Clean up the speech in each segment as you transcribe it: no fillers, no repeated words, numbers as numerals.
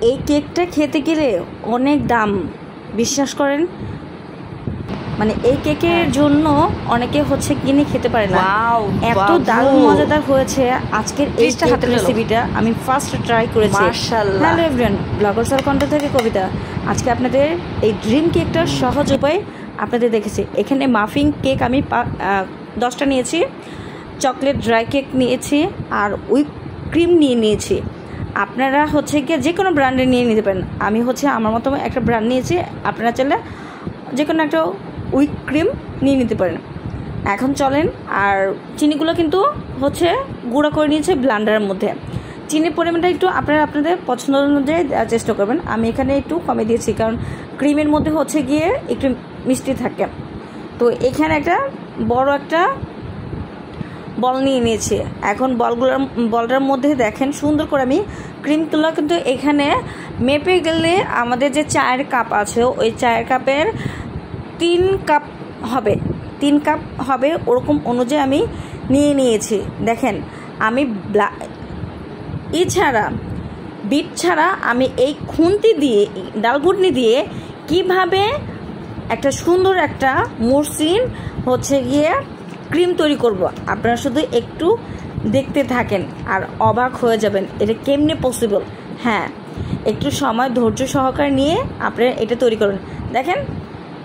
এই কেকটা খেতে গেলে অনেক দাম, বিশ্বাস করেন। মানে এই কেকের জন্য অনেকে হচ্ছে কিনে খেতে পারে না, এত দারুণ মজাদার হয়েছে আজকের এই হাতের রেসিপিটা। আমি ফার্স্ট ট্রাই করেছি। হ্যালো এভরিওয়ান, ব্লগার সাল কন্টেন্ট থেকে কবিতা। আজকে আপনাদের এই ড্রিম কেকটার সহজ উপায় আপনাদের দেখেছি। এখানে মাফিন কেক আমি 10টা নিয়েছি, চকলেট ড্রাই কেক নিয়েছি, আর হুইপ ক্রিম নিয়েছি। আপনারা হচ্ছে গিয়ে যে কোনো ব্র্যান্ডের নিয়ে নিতে পারেন। আমি হচ্ছে আমার মতো একটা ব্র্যান্ড নিয়েছি, আপনারা চাইলে যে কোনো একটা হুইপ ক্রিম নিয়ে নিতে পারেন। এখন চলেন, আর চিনিগুলো কিন্তু হচ্ছে গুঁড়া করে নিয়েছে ব্লেন্ডারের মধ্যে। চিনির পরিমাণটা একটু আপনারা আপনাদের পছন্দ অনুযায়ী দেওয়ার চেষ্টা করবেন। আমি এখানে একটু কমে দিয়েছি, কারণ ক্রিমের মধ্যে হচ্ছে গিয়ে একটু মিষ্টি থাকে। তো এখানে একটা বড় একটা বল নিয়ে নিয়েছি। এখন বলটার মধ্যে দেখেন সুন্দর করে আমি ক্রিমগুলো কিন্তু এখানে মেপে গেলে আমাদের যে চায়ের কাপ আছে ওই চায়ের কাপের 3 কাপ হবে ওরকম অনুযায়ী আমি নিয়ে নিয়েছি। দেখেন আমি বিট ছাড়া আমি এই খুন্তি দিয়ে ডালঘুটনি দিয়ে কিভাবে একটা সুন্দর একটা মসৃণ হচ্ছে গিয়ে ক্রিম তৈরি করব, আপনারা শুধু একটু দেখতে থাকেন আর অবাক হয়ে যাবেন এটা কেমনে পসিবল। হ্যাঁ, একটু সময় ধৈর্য সহকারে নিয়ে আপনারা এটা তৈরি করুন। দেখেন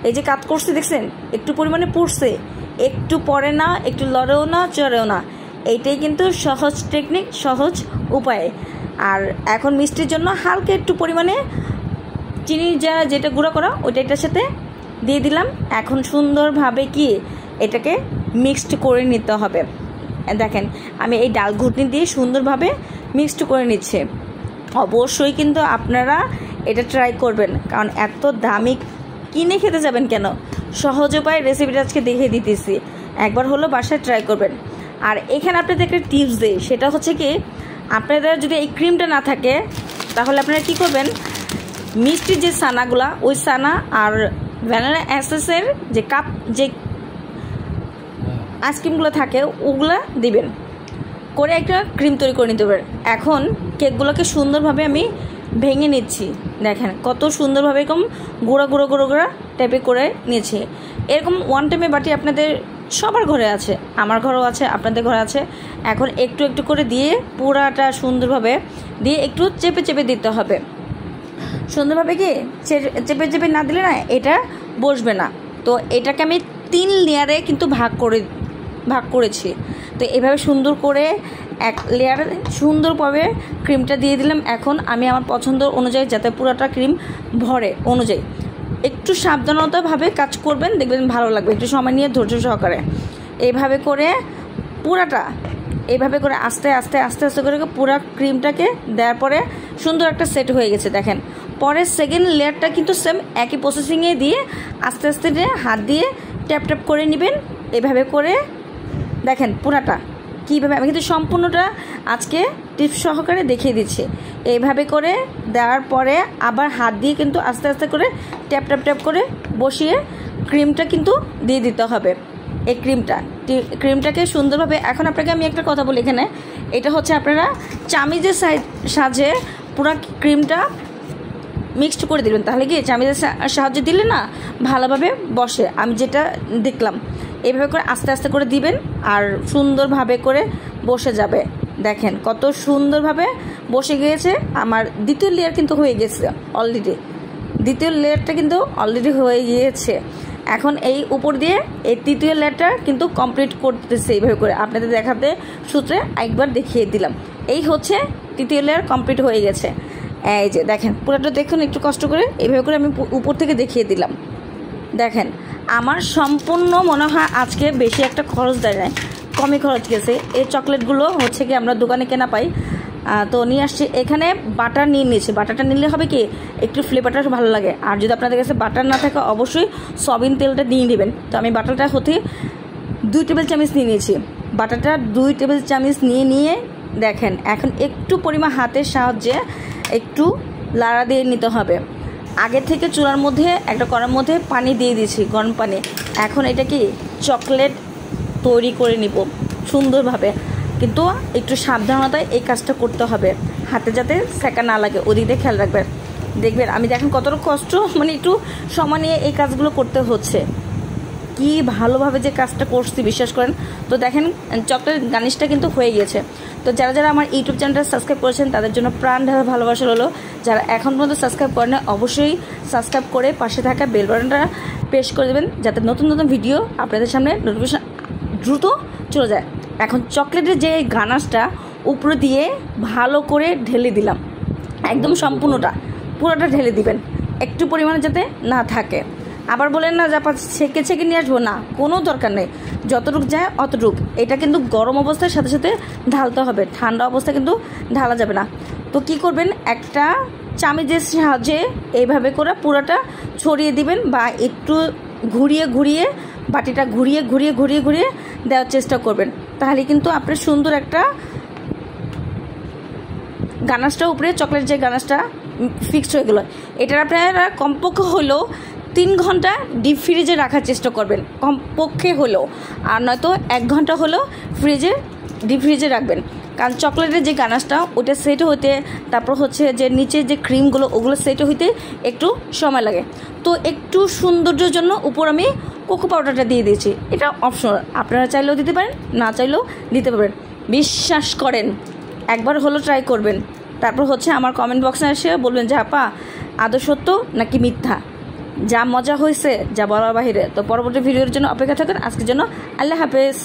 এই যে কাজ করছে, দেখছেন একটু পরিমাণে পড়ছে, একটু পরে না, একটু লড়েও না, চড়েও না। এইটাই কিন্তু সহজ টেকনিক, সহজ উপায়। আর এখন মিষ্টির জন্য হালকা একটু পরিমাণে চিনি যেটা গুঁড়ো করা ওইটা এটার সাথে দিয়ে দিলাম। এখন সুন্দরভাবে কি এটাকে মিক্সড করে নিতে হবে। দেখেন আমি এই ডাল ঘুটনি দিয়ে সুন্দরভাবে মিক্সড করে নিচ্ছি। অবশ্যই কিন্তু আপনারা এটা ট্রাই করবেন, কারণ এত দামি কিনে খেতে যাবেন কেন, সহজ উপায় রেসিপিটা আজকে দেখিয়ে দিতেছি। একবার হলো বাসায় ট্রাই করবেন। আর এখানে আপনাদের একটা টিপস দিই, সেটা হচ্ছে কি আপনাদের যদি এই ক্রিমটা না থাকে তাহলে আপনারা কি করবেন, মিষ্টির যে ছানাগুলা ওই ছানা আর ভ্যানিলা এসেন্সের যে কাপ যে আইসক্রিমগুলো থাকে ওগুলা দিবেন, করে একটা ক্রিম তৈরি করে নিতে পারেন। এখন কেকগুলোকে সুন্দরভাবে আমি ভেঙে নিচ্ছি। দেখেন কত সুন্দরভাবে এরকম গুঁড়া টাইপে করে নিয়েছি। এরকম ওয়ান টাইমে বাটি আপনাদের সবার ঘরে আছে, আমার ঘরেও আছে, আপনাদের ঘরে আছে। এখন একটু একটু করে দিয়ে পুরাটা সুন্দরভাবে দিয়ে একটু চেপে দিতে হবে। সুন্দরভাবে কি চেপে না দিলে না এটা বসবে না। তো এটাকে আমি 3 লেয়ারে কিন্তু ভাগ করেছি। তো এভাবে সুন্দর করে এক লেয়ার সুন্দরভাবে ক্রিমটা দিয়ে দিলাম। এখন আমি আমার পছন্দ অনুযায়ী যাতে পুরোটা ক্রিম ভরে অনুযায়ী একটু সাবধানতাভাবে কাজ করবেন, দেখবেন ভালো লাগবে। একটু সময় নিয়ে ধৈর্য সহকারে এইভাবে করে পুরাটা এইভাবে করে আস্তে আস্তে করে পুরো ক্রিমটাকে দেওয়ার পরে সুন্দর একটা সেট হয়ে গেছে। দেখেন পরে সেকেন্ড লেয়ারটা কিন্তু সেম একই প্রসেসিংয়ে দিয়ে আস্তে আস্তে হাত দিয়ে ট্যাপ করে নেবেন। এভাবে করে দেখেন পুরাটা কীভাবে, আমি কিন্তু সম্পূর্ণটা আজকে টিপস সহকারে দেখিয়ে দিচ্ছি। এইভাবে করে দেওয়ার পরে আবার হাত দিয়ে কিন্তু আস্তে আস্তে করে ট্যাপ করে বসিয়ে ক্রিমটা কিন্তু দিয়ে দিতে হবে। এই ক্রিমটাকে সুন্দরভাবে, এখন আপনাকে আমি একটা কথা বলি, এখানে এটা হচ্ছে আপনারা চামিজের সাহায্যে পুরো ক্রিমটা মিক্সড করে দিবেন, তাহলে কি চামিজের সাহায্যে দিলে না ভালোভাবে বসে। আমি যেটা দেখলাম এইভাবে করে আস্তে আস্তে করে দিবেন আর সুন্দরভাবে করে বসে যাবে। দেখেন কত সুন্দরভাবে বসে গিয়েছে। আমার দ্বিতীয় লেয়ার কিন্তু হয়ে গেছে অলরেডি, দ্বিতীয় লেয়ারটা কিন্তু অলরেডি হয়ে গিয়েছে। এখন এই উপর দিয়ে এই তৃতীয় লেয়ারটা কিন্তু কমপ্লিট করতেছে। এইভাবে করে আপনাদের দেখাতে সূত্রে একবার দেখিয়ে দিলাম। এই হচ্ছে তৃতীয় লেয়ার কমপ্লিট হয়ে গেছে। এই যে দেখেন পুরোটা দেখুন একটু কষ্ট করে, এইভাবে করে আমি উপর থেকে দেখিয়ে দিলাম। দেখেন আমার সম্পূর্ণ মনে হয় আজকে বেশি একটা খরচ দেয় নাই, কমই খরচ গেছে। এই চকলেটগুলো হচ্ছে কি আমরা দোকানে কেনা পাই, তো নিয়ে আসছি। এখানে বাটার নিয়ে নিয়েছি। বাটারটা নিলে হবে কি একটু ফ্লেভারটা ভালো লাগে। আর যদি আপনাদের কাছে বাটার না থাকে অবশ্যই সয়াবিন তেলটা নিয়ে নেবেন। তো আমি বাটারটা হতে 2 টেবিল চামচ নিয়ে নিয়েছি। বাটারটা 2 টেবিল চামচ নিয়ে দেখেন এখন একটু পরিমাণ হাতের সাহায্যে একটু লাড়া দিয়ে নিতে হবে। আগে থেকে চুলার মধ্যে একটা কড়ার মধ্যে পানি দিয়ে দিয়েছি, গরম পানি। এখন এটা কি চকলেট তৈরি করে নিব সুন্দরভাবে, কিন্তু একটু সাবধানতায় এই কাজটা করতে হবে। হাতে যাতে সেকা না লাগে, ওদিক দিয়ে খেয়াল রাখবেন। দেখবেন আমি দেখেন কতটা কষ্ট, মানে একটু সময় নিয়ে এই কাজগুলো করতে হচ্ছে, কি ভালোভাবে যে কাজটা করছি বিশ্বাস করেন। তো দেখেন চকলেট গার্নিশটা কিন্তু হয়ে গিয়েছে। তো যারা যারা আমার ইউটিউব চ্যানেলটা সাবস্ক্রাইব করেছেন তাদের জন্য প্রাণ ঢালা ভালোবাসা হলো। যারা এখন পর্যন্ত সাবস্ক্রাইব করেন না অবশ্যই সাবস্ক্রাইব করে পাশে থাকা বেল বাটনটা প্রেস করে দেবেন, যাতে নতুন নতুন ভিডিও আপনাদের সামনে নোটিফিকেশন দ্রুত চলে যায়। এখন চকলেটের যে গানাশটা উপরে দিয়ে ভালো করে ঢেলে দিলাম, একদম সম্পূর্ণটা পুরোটা ঢেলে দিবেন, একটু পরিমাণে যাতে না থাকে। আবার বলেন না যে ছেঁকে ছেঁকে নিয়ে আসবো, না, কোনো দরকার নেই, যতটুক যায় অতটুক। এটা কিন্তু গরম অবস্থার সাথে সাথে ঢালতে হবে, ঠান্ডা অবস্থায় কিন্তু ঢালা যাবে না। তো কি করবেন, একটা চামচের সাহায্যে এইভাবে করে পুরোটা ছড়িয়ে দিবেন, বা একটু ঘুরিয়ে ঘুরিয়ে বাটিটা ঘুরিয়ে ঘুরিয়ে ঘুরিয়ে ঘুরিয়ে দেওয়ার চেষ্টা করবেন। তাহলে কিন্তু আপনার সুন্দর একটা গানাশটা উপরে চকলেট যে গানাশটা ফিক্সড হয়ে গেলো। এটার আপনারা কমপক্ষে হলেও 3 ঘন্টা ডিপ ফ্রিজে রাখার চেষ্টা করবেন, কমপক্ষে হলেও, আর নয়তো 1 ঘন্টা হলেও ডিপ ফ্রিজে রাখবেন। কারণ চকলেটের যে গানাশটা ওটা সেট হতে, তারপর হচ্ছে যে নিচে যে ক্রিমগুলো ওগুলো সেট হইতে একটু সময় লাগে। তো একটু সৌন্দর্যের জন্য উপর আমি কোকো পাউডারটা দিয়ে দিয়েছি, এটা অপশনাল, আপনারা চাইলেও দিতে পারেন, না চাইলেও দিতে পারবেন। বিশ্বাস করেন একবার হলো ট্রাই করবেন, তারপর হচ্ছে আমার কমেন্ট বক্সে এসে বলবেন যে আপা আদৌ সত্য নাকি মিথ্যা, যা মজা হয়েছে যা বলার বাহিরে। তো পরবর্তী ভিডিওর জন্য অপেক্ষা থাকেন, আজকের জন্য আল্লাহ হাফেজ।